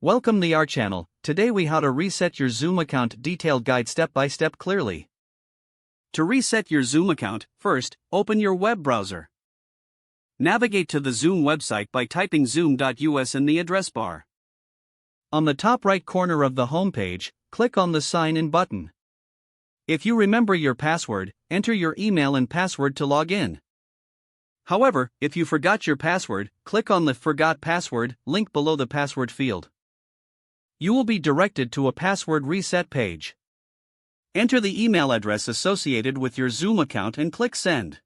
Welcome to our channel. Today we how to reset your Zoom account detailed guide step by step clearly. To reset your Zoom account, first, open your web browser. Navigate to the Zoom website by typing zoom.us in the address bar. On the top right corner of the home page, click on the Sign In button. If you remember your password, enter your email and password to log in. However, if you forgot your password, click on the Forgot Password link below the password field. You will be directed to a password reset page. Enter the email address associated with your Zoom account and click Send.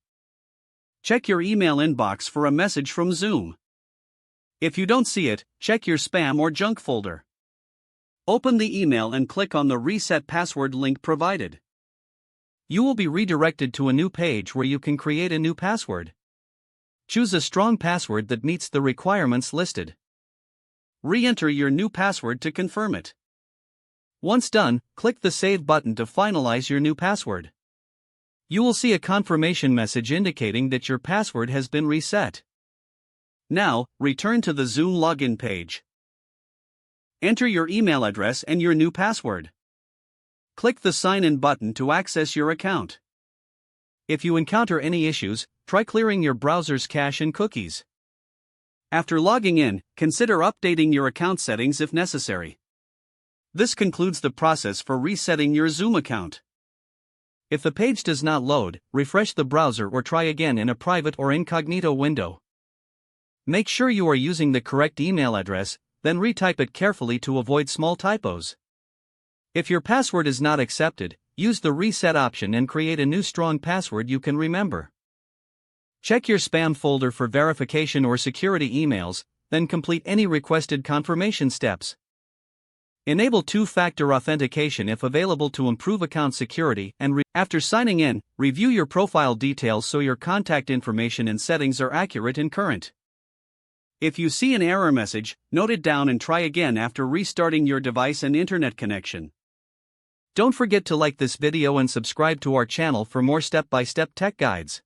Check your email inbox for a message from Zoom. If you don't see it, check your spam or junk folder. Open the email and click on the Reset Password link provided. You will be redirected to a new page where you can create a new password. Choose a strong password that meets the requirements listed. Re-enter your new password to confirm it. Once done, click the Save button to finalize your new password. You will see a confirmation message indicating that your password has been reset. Now, return to the Zoom login page. Enter your email address and your new password. Click the Sign In button to access your account. If you encounter any issues, try clearing your browser's cache and cookies. After logging in, consider updating your account settings if necessary. This concludes the process for resetting your Zoom account. If the page does not load, refresh the browser or try again in a private or incognito window. Make sure you are using the correct email address, then retype it carefully to avoid small typos. If your password is not accepted, use the reset option and create a new strong password you can remember. Check your spam folder for verification or security emails, then complete any requested confirmation steps. Enable two-factor authentication if available to improve account security and after signing in, review your profile details so your contact information and settings are accurate and current. If you see an error message, note it down and try again after restarting your device and internet connection. Don't forget to like this video and subscribe to our channel for more step-by-step tech guides.